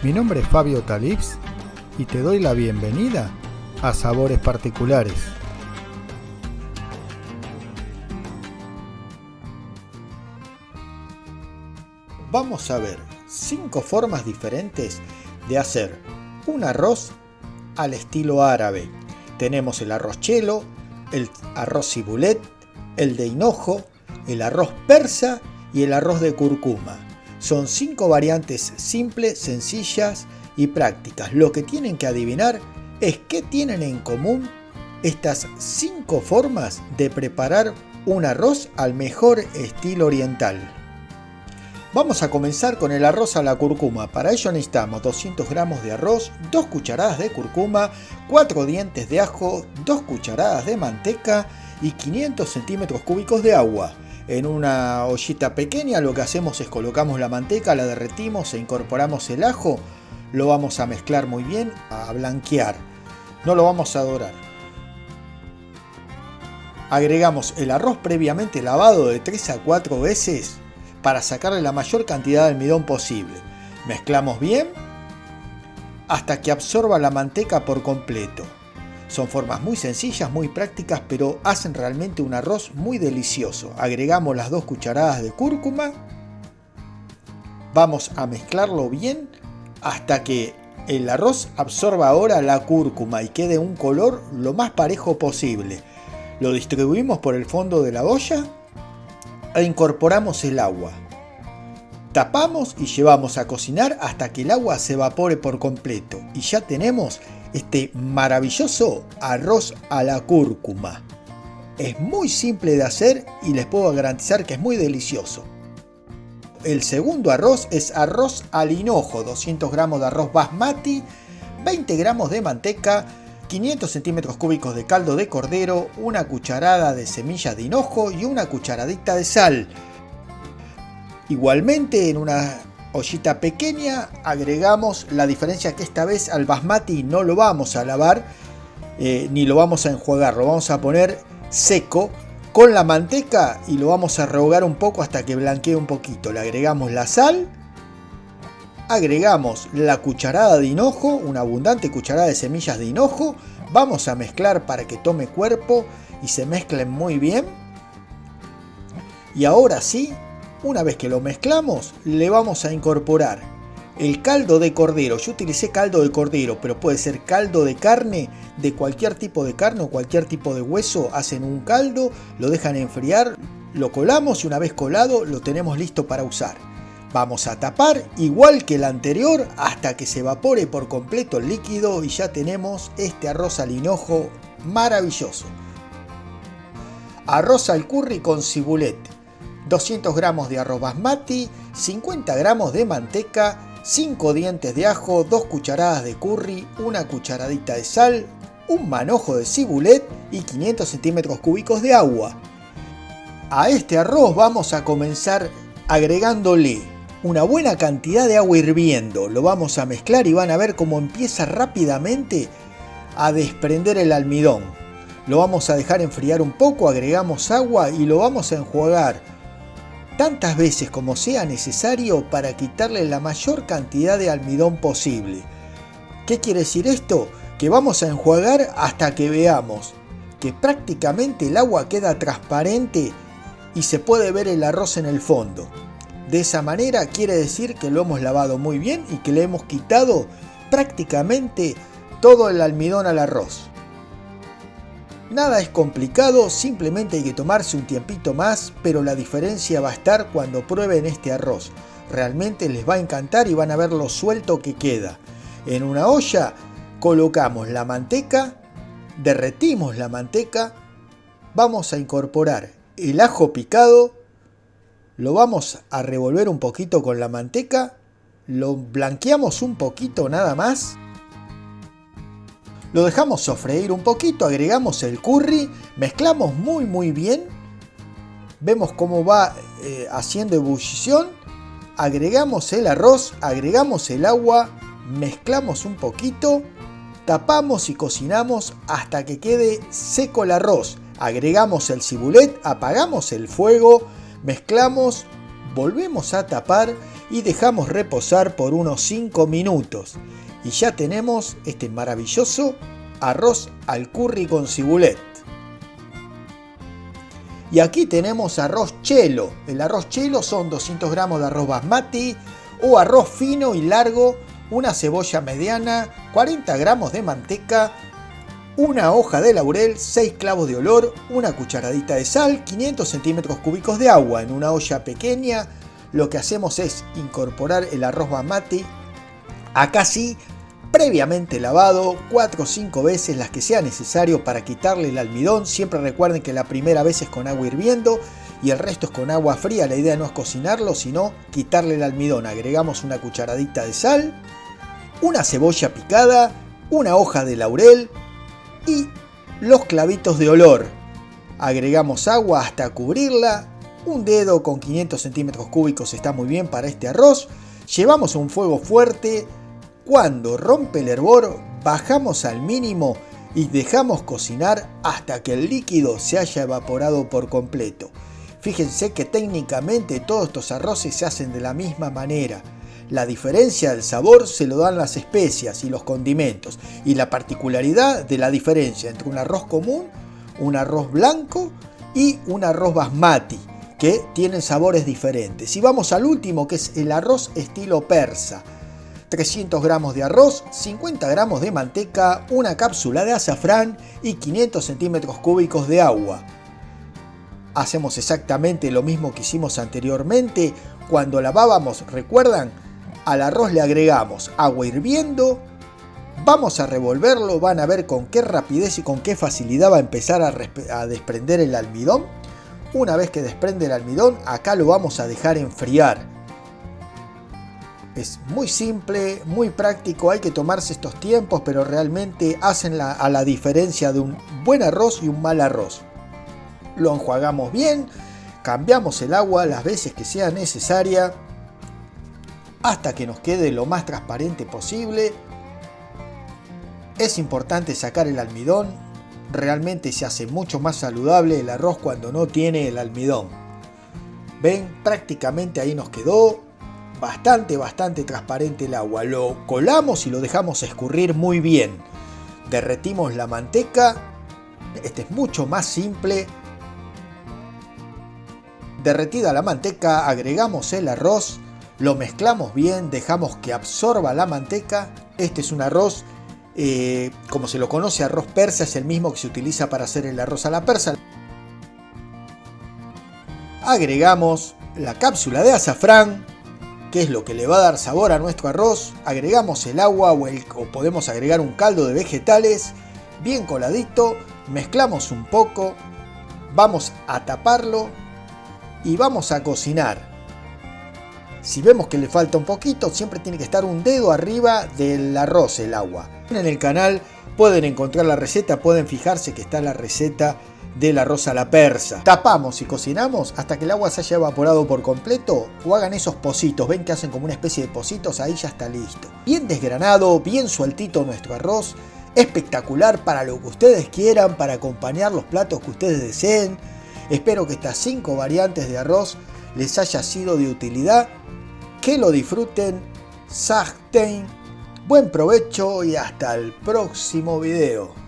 Mi nombre es Fabio Talibs y te doy la bienvenida a Sabores Particulares. Vamos a ver 5 formas diferentes de hacer un arroz al estilo árabe. Tenemos el arroz chelo, el arroz cibulet, el de hinojo, el arroz persa y el arroz de curcuma. Son 5 variantes simples, sencillas y prácticas. Lo que tienen que adivinar es qué tienen en común estas 5 formas de preparar un arroz al mejor estilo oriental. Vamos a comenzar con el arroz a la curcuma. Para ello necesitamos 200 gramos de arroz, 2 cucharadas de curcuma, 4 dientes de ajo, 2 cucharadas de manteca y 500 centímetros cúbicos de agua. En una ollita pequeña lo que hacemos es colocamos la manteca, la derretimos e incorporamos el ajo. Lo vamos a mezclar muy bien, a blanquear. No lo vamos a dorar. Agregamos el arroz previamente lavado de 3 a 4 veces para sacarle la mayor cantidad de almidón posible. Mezclamos bien hasta que absorba la manteca por completo. Son formas muy sencillas, muy prácticas, pero hacen realmente un arroz muy delicioso. Agregamos las 2 cucharadas de cúrcuma. Vamos a mezclarlo bien hasta que el arroz absorba ahora la cúrcuma y quede un color lo más parejo posible. Lo distribuimos por el fondo de la olla e incorporamos el agua. Tapamos y llevamos a cocinar hasta que el agua se evapore por completo. Y ya tenemos este maravilloso arroz a la cúrcuma. Es muy simple de hacer y les puedo garantizar que es muy delicioso. El segundo arroz es arroz al hinojo. 200 gramos de arroz basmati, 20 gramos de manteca, 500 centímetros cúbicos de caldo de cordero, una cucharada de semillas de hinojo y una cucharadita de sal. Igualmente en una ollita pequeña agregamos, la diferencia que esta vez al basmati no lo vamos a lavar ni lo vamos a enjuagar, lo vamos a poner seco con la manteca y lo vamos a rehogar un poco hasta que blanquee un poquito. Le agregamos la sal, agregamos la cucharada de hinojo, una abundante cucharada de semillas de hinojo. Vamos a mezclar para que tome cuerpo y se mezclen muy bien. Y ahora sí, una vez que lo mezclamos, le vamos a incorporar el caldo de cordero. Yo utilicé caldo de cordero, pero puede ser caldo de carne, de cualquier tipo de carne o cualquier tipo de hueso. Hacen un caldo, lo dejan enfriar, lo colamos y una vez colado lo tenemos listo para usar. Vamos a tapar igual que el anterior hasta que se evapore por completo el líquido y ya tenemos este arroz al hinojo maravilloso. Arroz al curry con cibulet. 200 gramos de arroz basmati, 50 gramos de manteca, 5 dientes de ajo, 2 cucharadas de curry, una cucharadita de sal, un manojo de cibulet y 500 centímetros cúbicos de agua. A este arroz vamos a comenzar agregándole una buena cantidad de agua hirviendo. Lo vamos a mezclar y van a ver cómo empieza rápidamente a desprender el almidón. Lo vamos a dejar enfriar un poco, agregamos agua y lo vamos a enjuagar tantas veces como sea necesario para quitarle la mayor cantidad de almidón posible. ¿Qué quiere decir esto? Que vamos a enjuagar hasta que veamos que prácticamente el agua queda transparente y se puede ver el arroz en el fondo. De esa manera quiere decir que lo hemos lavado muy bien y que le hemos quitado prácticamente todo el almidón al arroz. Nada es complicado, simplemente hay que tomarse un tiempito más, pero la diferencia va a estar cuando prueben este arroz. Realmente les va a encantar y van a ver lo suelto que queda. En una olla colocamos la manteca, derretimos la manteca, vamos a incorporar el ajo picado, lo vamos a revolver un poquito con la manteca, lo blanqueamos un poquito nada más. Lo dejamos sofreír un poquito, agregamos el curry, mezclamos muy bien. Vemos cómo va haciendo ebullición. Agregamos el arroz, agregamos el agua, mezclamos un poquito, tapamos y cocinamos hasta que quede seco el arroz. Agregamos el cibulet, apagamos el fuego, mezclamos, volvemos a tapar y dejamos reposar por unos 5 minutos. Y ya tenemos este maravilloso arroz al curry con cibulet. Y aquí tenemos arroz chelo. El arroz chelo son 200 gramos de arroz basmati o arroz fino y largo, una cebolla mediana, 40 gramos de manteca, una hoja de laurel, 6 clavos de olor, una cucharadita de sal, 500 centímetros cúbicos de agua. En una olla pequeña lo que hacemos es incorporar el arroz basmati, acá sí, previamente lavado 4 o 5 veces, las que sea necesario para quitarle el almidón. Siempre recuerden que la primera vez es con agua hirviendo y el resto es con agua fría. La idea no es cocinarlo, sino quitarle el almidón. Agregamos una cucharadita de sal, una cebolla picada, una hoja de laurel y los clavitos de olor. Agregamos agua hasta cubrirla. Un dedo con 500 centímetros cúbicos está muy bien para este arroz. Llevamos a un fuego fuerte. Cuando rompe el hervor, bajamos al mínimo y dejamos cocinar hasta que el líquido se haya evaporado por completo. Fíjense que técnicamente todos estos arroces se hacen de la misma manera. La diferencia del sabor se lo dan las especias y los condimentos, y la particularidad de la diferencia entre un arroz común, un arroz blanco y un arroz basmati, que tienen sabores diferentes. Y vamos al último, que es el arroz estilo persa. 300 gramos de arroz, 50 gramos de manteca, una cápsula de azafrán y 500 centímetros cúbicos de agua. Hacemos exactamente lo mismo que hicimos anteriormente. Cuando lavábamos, ¿recuerdan? Al arroz le agregamos agua hirviendo, vamos a revolverlo, van a ver con qué rapidez y con qué facilidad va a empezar a desprender el almidón. Una vez que desprende el almidón, acá lo vamos a dejar enfriar. Es muy simple, muy práctico, hay que tomarse estos tiempos, pero realmente hacen a la diferencia de un buen arroz y un mal arroz. Lo enjuagamos bien, cambiamos el agua las veces que sea necesaria, hasta que nos quede lo más transparente posible. Es importante sacar el almidón, realmente se hace mucho más saludable el arroz cuando no tiene el almidón. Ven, prácticamente ahí nos quedó. Bastante transparente el agua. Lo colamos y lo dejamos escurrir muy bien. Derretimos la manteca. Este es mucho más simple. Derretida la manteca, agregamos el arroz, lo mezclamos bien, dejamos que absorba la manteca. Este es un arroz, como se lo conoce, arroz persa, es el mismo que se utiliza para hacer el arroz a la persa. Agregamos la cápsula de azafrán, que es lo que le va a dar sabor a nuestro arroz. Agregamos el agua o podemos agregar un caldo de vegetales, bien coladito, mezclamos un poco, vamos a taparlo y vamos a cocinar. Si vemos que le falta un poquito, siempre tiene que estar un dedo arriba del arroz el agua. En el canal pueden encontrar la receta, pueden fijarse que está la receta del arroz a la persa. Tapamos y cocinamos hasta que el agua se haya evaporado por completo, o hagan esos pocitos, ven que hacen como una especie de pocitos, ahí ya está listo. Bien desgranado, bien sueltito nuestro arroz, espectacular para lo que ustedes quieran, para acompañar los platos que ustedes deseen. Espero que estas 5 variantes de arroz les haya sido de utilidad, que lo disfruten, buen provecho y hasta el próximo video.